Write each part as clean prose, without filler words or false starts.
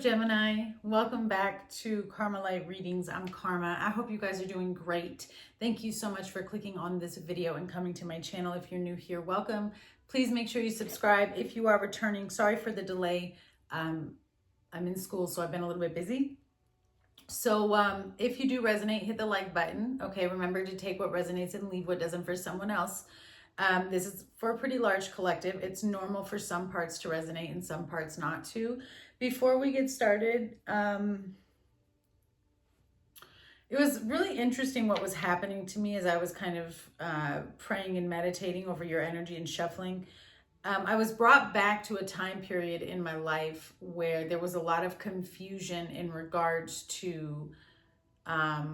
Gemini? Welcome back to Karma Light Readings. I'm Karma. I hope you guys are doing great. Thank you so much for clicking on this video and coming to my channel. If you're new here, welcome. Please make sure you subscribe if you are returning. Sorry for the delay. I'm in school, so I've been a little bit busy. So if you do resonate, hit the like button. Okay, remember to take what resonates and leave what doesn't for someone else. This is for a pretty large collective. It's normal for some parts to resonate and some parts not to. Before we get started, it was really interesting what was happening to me as I was kind of praying and meditating over your energy and shuffling. I was brought back to a time period in my life where there was a lot of confusion in regards to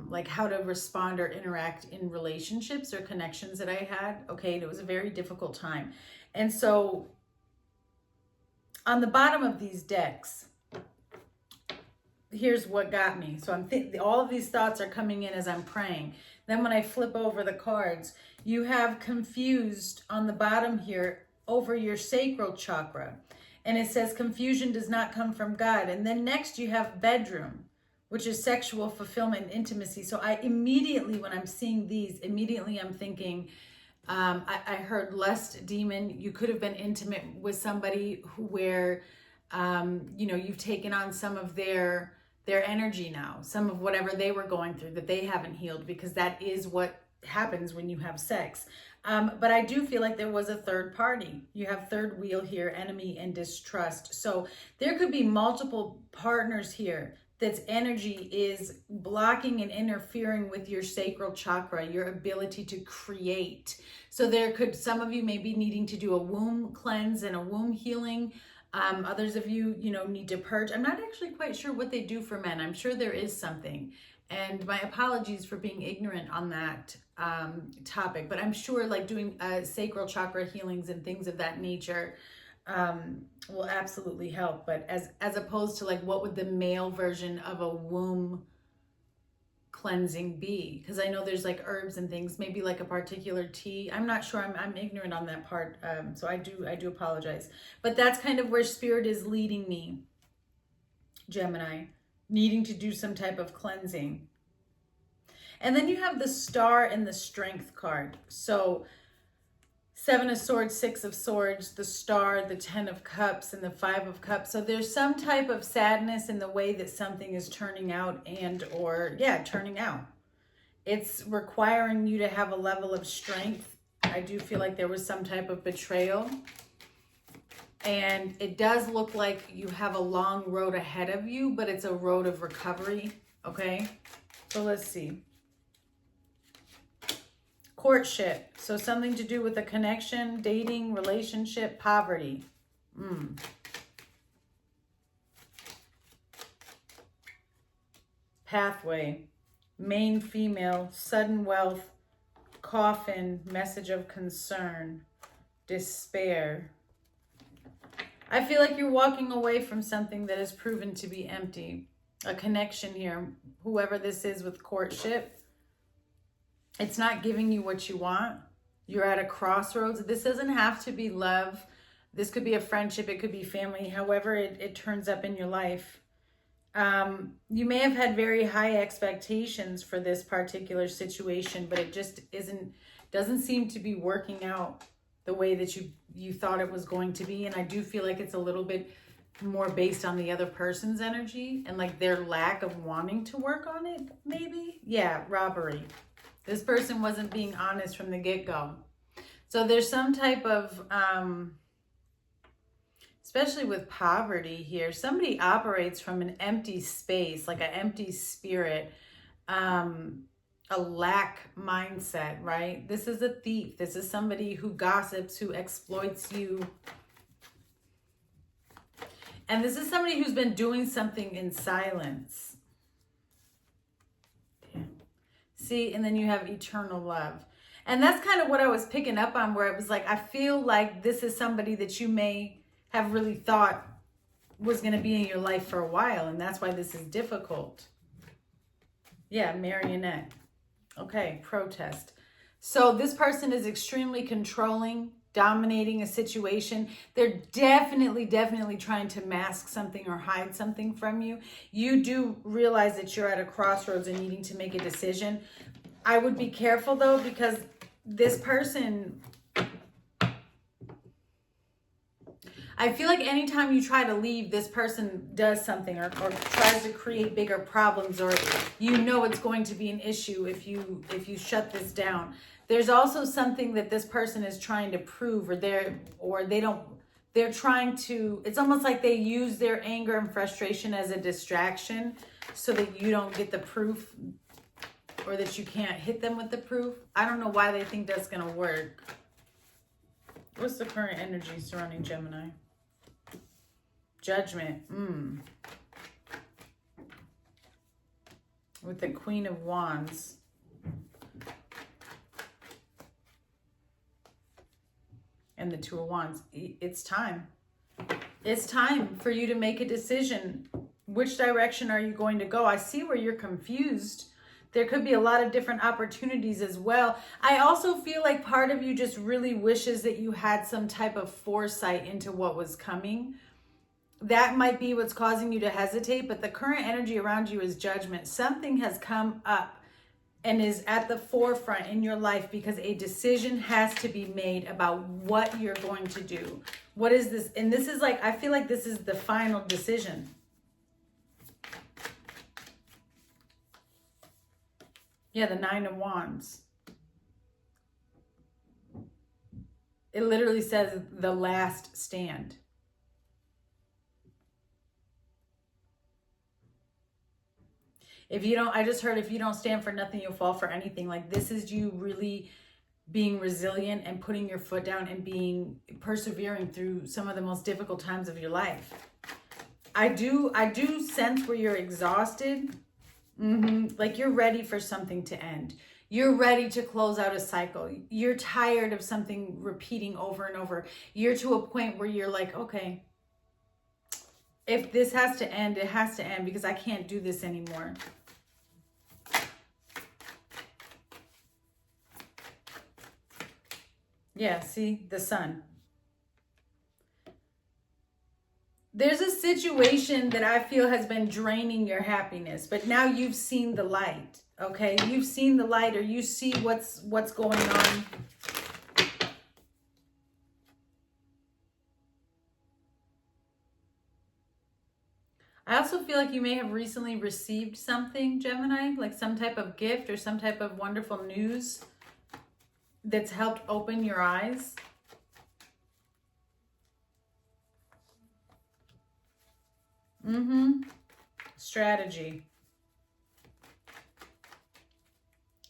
like how to respond or interact in relationships or connections that I had. Okay, and it was a very difficult time. And so on the bottom of these decks, here's what got me. So all of these thoughts are coming in as I'm praying. Then when I flip over the cards, you have confused on the bottom here over your sacral chakra. And it says confusion does not come from God. And then next you have bedroom, which is sexual fulfillment and intimacy. So I immediately, when I'm seeing these, immediately I'm thinking, I heard lust demon. You could have been intimate with somebody where, you've taken on some of their energy now, some of whatever they were going through that they haven't healed, because that is what happens when you have sex. But I do feel like there was a third party. You have third wheel here, enemy and distrust. So there could be multiple partners here that's energy is blocking and interfering with your sacral chakra, your ability to create. So some of you may be needing to do a womb cleanse and a womb healing. Others of you, need to purge. I'm not actually quite sure what they do for men. I'm sure there is something. And my apologies for being ignorant on that topic, but I'm sure like doing sacral chakra healings and things of that nature will absolutely help. But as opposed to like, what would the male version of a womb cleansing be? Because I know there's like herbs and things, maybe like a particular tea. I'm not sure. I'm ignorant on that part. So I do apologize. But that's kind of where spirit is leading me, Gemini, needing to do some type of cleansing. And then you have the star and the strength card. So 7 of swords, 6 of swords, the star, the 10 of cups, and the 5 of cups. So there's some type of sadness in the way that something is turning out turning out. It's requiring you to have a level of strength. I do feel like there was some type of betrayal. And it does look like you have a long road ahead of you, but it's a road of recovery, okay? So let's see. Courtship, so something to do with a connection, dating, relationship, poverty. Pathway, main female, sudden wealth, coffin, message of concern, despair. I feel like you're walking away from something that has proven to be empty. A connection here, whoever this is with courtship. It's not giving you what you want. You're at a crossroads. This doesn't have to be love. This could be a friendship. It could be family. However it turns up in your life. You may have had very high expectations for this particular situation, but it just doesn't seem to be working out the way that you thought it was going to be. And I do feel like it's a little bit more based on the other person's energy and like their lack of wanting to work on it, maybe. Yeah, robbery. This person wasn't being honest from the get-go. So there's some type of, especially with poverty here, somebody operates from an empty space, like an empty spirit, a lack mindset, right? This is a thief. This is somebody who gossips, who exploits you. And this is somebody who's been doing something in silence. See, and then you have eternal love. And that's kind of what I was picking up on, where it was like, I feel like this is somebody that you may have really thought was going to be in your life for a while. And that's why this is difficult. Yeah, marionette. Okay, protest. So this person is extremely controlling. dominating a situation. They're definitely trying to mask something or hide something from you. You do realize that you're at a crossroads and needing to make a decision. I would be careful though, because this person, I feel like anytime you try to leave, this person does something or tries to create bigger problems, or you know it's going to be an issue if you shut this down. There's also something that this person is trying to prove, or they're trying to, it's almost like they use their anger and frustration as a distraction so that you don't get the proof, or that you can't hit them with the proof. I don't know why they think that's going to work. What's the current energy surrounding Gemini? Judgment. With the Queen of Wands. And the Two of Wands. It's time. It's time for you to make a decision. Which direction are you going to go? I see where you're confused. There could be a lot of different opportunities as well. I also feel like part of you just really wishes that you had some type of foresight into what was coming. That might be what's causing you to hesitate, but the current energy around you is judgment. Something has come up and is at the forefront in your life because a decision has to be made about what you're going to do. What is this? And this is like, I feel like this is the final decision. Yeah, the Nine of Wands. It literally says the last stand. If you don't, I just heard, if you don't stand for nothing, you'll fall for anything. Like, this is you really being resilient and putting your foot down and persevering through some of the most difficult times of your life. I do sense where you're exhausted. Like, you're ready for something to end. You're ready to close out a cycle. You're tired of something repeating over and over. You're to a point where you're like, okay, if this has to end, it has to end, because I can't do this anymore. Yeah, see, the Sun. There's a situation that I feel has been draining your happiness, but now you've seen the light, okay? You've seen the light, or you see what's going on. I also feel like you may have recently received something, Gemini, like some type of gift or some type of wonderful news that's helped open your eyes. Strategy.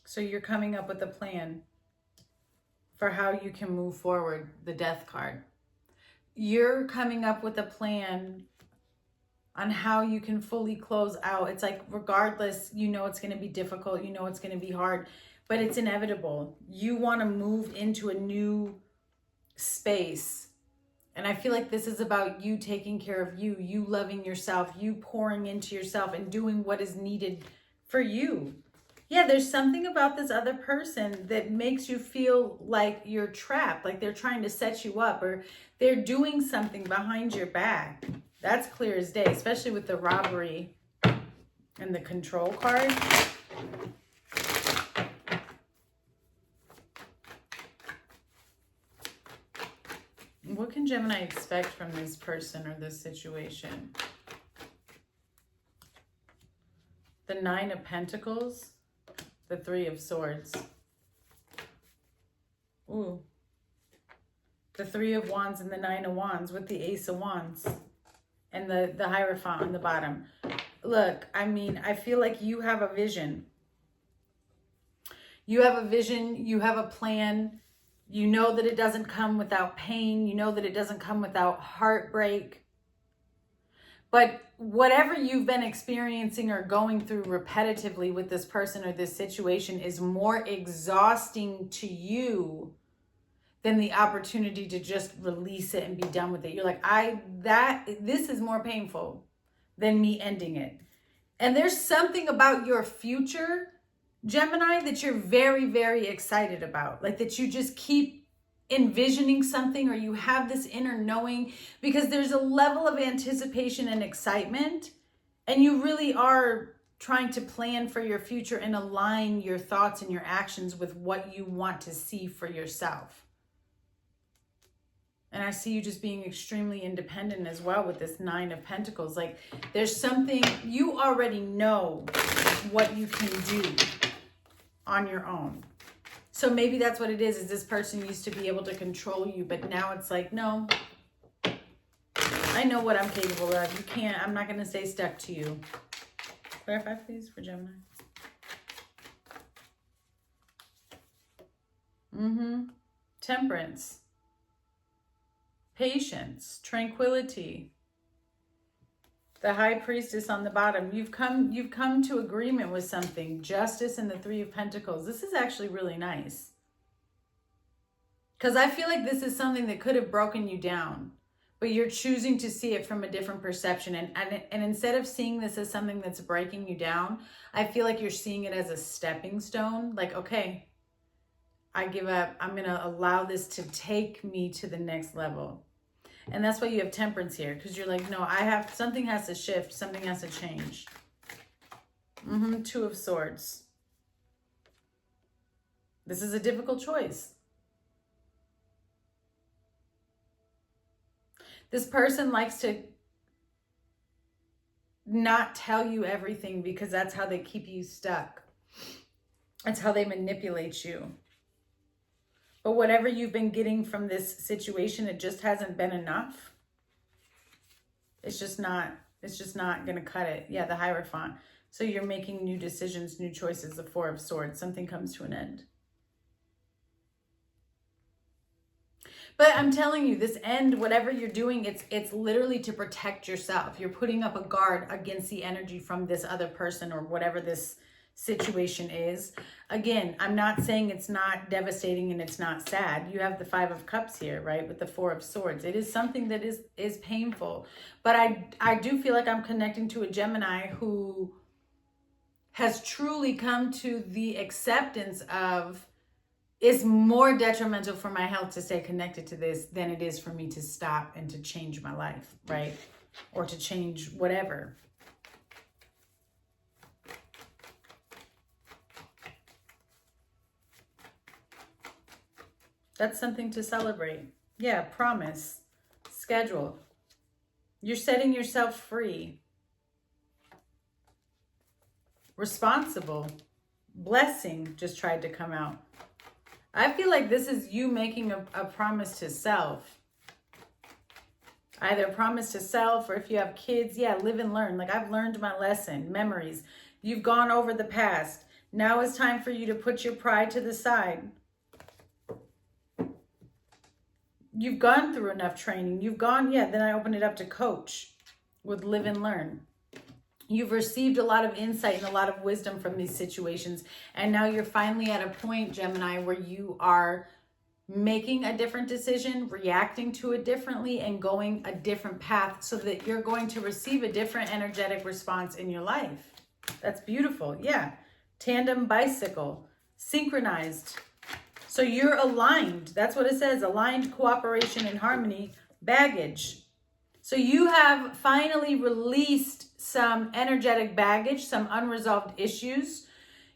So you're coming up with a plan for how you can move forward, the Death card. You're coming up with a plan on how you can fully close out. It's like, regardless, you know it's going to be difficult, you know it's going to be hard, but it's inevitable. You want to move into a new space. And I feel like this is about you taking care of you, you loving yourself, you pouring into yourself and doing what is needed for you. Yeah, there's something about this other person that makes you feel like you're trapped, like they're trying to set you up, or they're doing something behind your back. That's clear as day, especially with the robbery and the control card. What can Gemini expect from this person or this situation? The Nine of Pentacles, the Three of Swords. Ooh. The Three of Wands and the Nine of Wands with the Ace of Wands. And the Hierophant on the bottom. Look, I mean, I feel like you have a vision. You have a vision, you have a plan. You know that it doesn't come without pain. You know that it doesn't come without heartbreak. But whatever you've been experiencing or going through repetitively with this person or this situation is more exhausting to you than the opportunity to just release it and be done with it. You're like, this is more painful than me ending it. And there's something about your future, Gemini, that you're very, very excited about. Like, that you just keep envisioning something, or you have this inner knowing, because there's a level of anticipation and excitement, and you really are trying to plan for your future and align your thoughts and your actions with what you want to see for yourself. And I see you just being extremely independent as well with this 9 of Pentacles. Like, there's something, you already know what you can do on your own. So maybe that's what it is this person used to be able to control you, but now it's like, no, I know what I'm capable of. You can't, I'm not going to stay stuck to you. Clarify, please, for Gemini. Temperance. Patience. Tranquility. The High Priestess on the bottom. You've come to agreement with something. Justice and the 3 of Pentacles. This is actually really nice. Because I feel like this is something that could have broken you down, but you're choosing to see it from a different perception. And instead of seeing this as something that's breaking you down, I feel like you're seeing it as a stepping stone. Like, okay, I give up. I'm going to allow this to take me to the next level. And that's why you have Temperance here, because you're like, no, something has to shift. Something has to change. 2 of Swords. This is a difficult choice. This person likes to not tell you everything because that's how they keep you stuck. That's how they manipulate you. But whatever you've been getting from this situation, it just hasn't been enough. It's just not going to cut it. Yeah, the Hierophant. So you're making new decisions, new choices, the 4 of Swords. Something comes to an end. But I'm telling you, this end, whatever you're doing, it's literally to protect yourself. You're putting up a guard against the energy from this other person or whatever this situation is. Again, I'm not saying it's not devastating and it's not sad. You have the 5 of Cups here, right? With the 4 of Swords. It is something that is painful. But I do feel like I'm connecting to a Gemini who has truly come to the acceptance of, it's more detrimental for my health to stay connected to this than it is for me to stop and to change my life, right? Or to change whatever. That's something to celebrate. Yeah, promise. Schedule. You're setting yourself free. Responsible. Blessing just tried to come out. I feel like this is you making a promise to self. Either a promise to self, or if you have kids, yeah, live and learn. Like, I've learned my lesson. Memories. You've gone over the past. Now it's time for you to put your pride to the side. You've gone through enough training. You've gone, yeah, then I opened it up to coach with live and learn. You've received a lot of insight and a lot of wisdom from these situations. And now you're finally at a point, Gemini, where you are making a different decision, reacting to it differently, and going a different path so that you're going to receive a different energetic response in your life. That's beautiful. Yeah. Tandem bicycle. Synchronized. So you're aligned. That's what it says. Aligned, cooperation, and harmony. Baggage. So you have finally released some energetic baggage, some unresolved issues.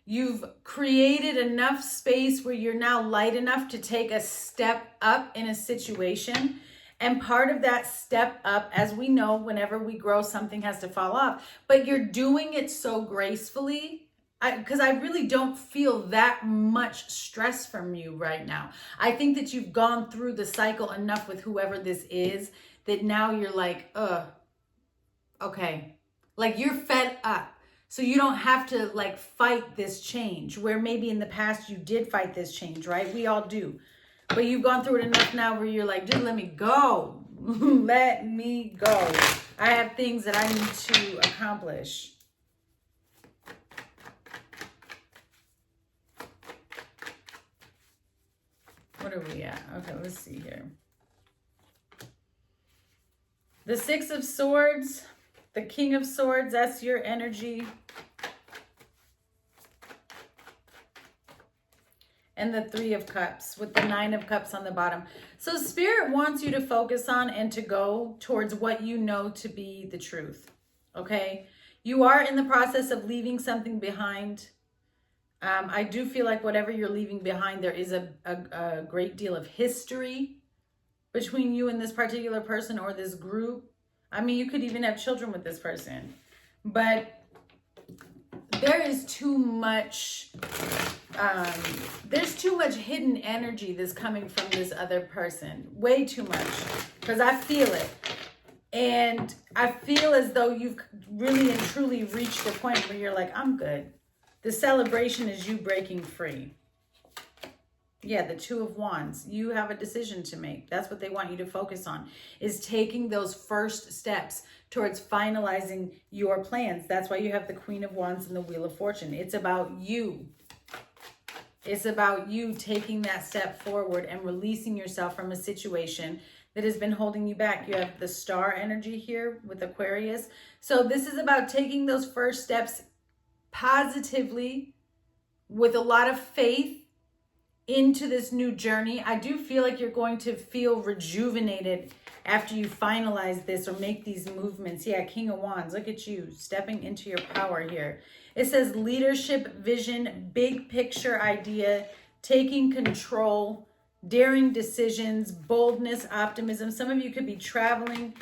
You've created enough space where you're now light enough to take a step up in a situation. And part of that step up, as we know, whenever we grow, something has to fall off. But you're doing it so gracefully, because I really don't feel that much stress from you right now. I think that you've gone through the cycle enough with whoever this is that now you're like, okay. Like, you're fed up. So you don't have to like fight this change, where maybe in the past you did fight this change, right? We all do. But you've gone through it enough now where you're like, dude, let me go. Let me go. I have things that I need to accomplish. What are we at? Okay, let's see here. The 6 of Swords, the King of Swords, that's your energy. and the 3 of Cups with the 9 of Cups on the bottom. So Spirit wants you to focus on and to go towards what you know to be the truth. Okay? You are in the process of leaving something behind. I do feel like whatever you're leaving behind, there is a great deal of history between you and this particular person or this group. I mean, you could even have children with this person. But there is too much, there's too much hidden energy that's coming from this other person. Way too much. Because I feel it. And I feel as though you've really and truly reached a point where you're like, I'm good. The celebration is you breaking free. Yeah, the 2 of Wands. You have a decision to make. That's what they want you to focus on, is taking those first steps towards finalizing your plans. That's why you have the Queen of Wands and the Wheel of Fortune. It's about you. It's about you taking that step forward and releasing yourself from a situation that has been holding you back. You have the star energy here with Aquarius. So this is about taking those first steps positively with a lot of faith into this new journey. I do feel like you're going to feel rejuvenated after you finalize this or make these movements. Yeah, King of Wands, look at you stepping into your power here. It says leadership, vision, big picture idea, taking control, daring decisions, boldness, optimism. Some of you could be traveling,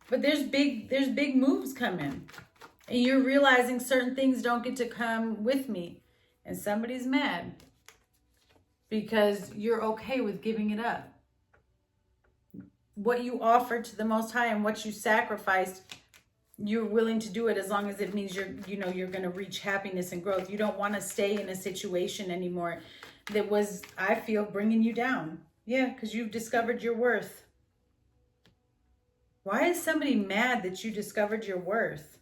but there's big moves coming. And you're realizing certain things don't get to come with me. And somebody's mad because you're okay with giving it up. What you offered to the Most High and what you sacrificed, you're willing to do it as long as it means you're going to reach happiness and growth. You don't want to stay in a situation anymore that was, I feel, bringing you down. Yeah, because you've discovered your worth. Why is somebody mad that you discovered your worth?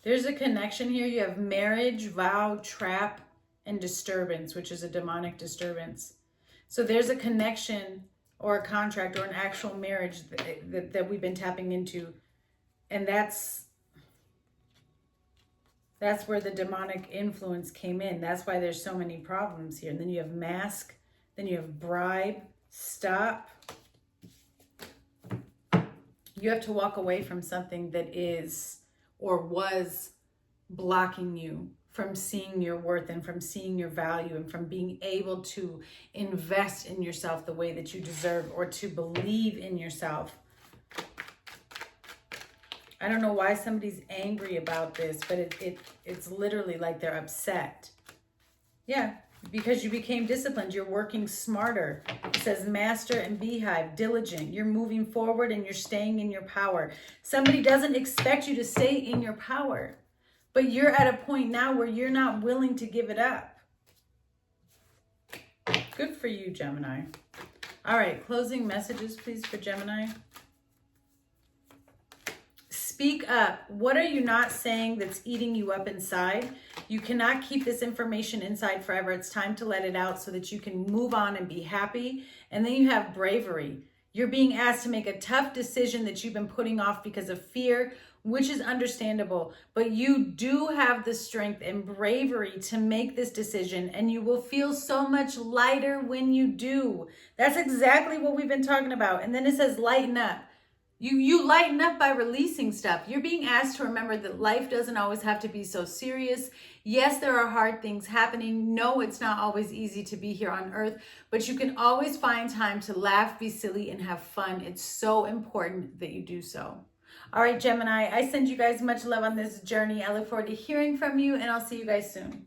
There's a connection here. You have marriage, vow, trap, and disturbance, which is a demonic disturbance. So there's a connection or a contract or an actual marriage that we've been tapping into. And that's where the demonic influence came in. That's why there's so many problems here. And then you have mask. Then you have bribe. Stop. You have to walk away from something that is or was blocking you from seeing your worth and from seeing your value and from being able to invest in yourself the way that you deserve or to believe in yourself. I don't know why somebody's angry about this, but it's literally like they're upset. Yeah, because you became disciplined. You're working smarter. It says master and beehive, diligent. You're moving forward and you're staying in your power. Somebody doesn't expect you to stay in your power, but you're at a point now where you're not willing to give it up. Good for you, Gemini. All right, closing messages, please, for Gemini. Speak up. What are you not saying that's eating you up inside? You cannot keep this information inside forever. It's time to let it out so that you can move on and be happy. And then you have bravery. You're being asked to make a tough decision that you've been putting off because of fear, which is understandable. But you do have the strength and bravery to make this decision, and you will feel so much lighter when you do. That's exactly what we've been talking about. And then it says lighten up. You lighten up by releasing stuff. You're being asked to remember that life doesn't always have to be so serious. Yes, there are hard things happening. No, it's not always easy to be here on earth, but you can always find time to laugh, be silly, and have fun. It's so important that you do so. All right, Gemini, I send you guys much love on this journey. I look forward to hearing from you, and I'll see you guys soon.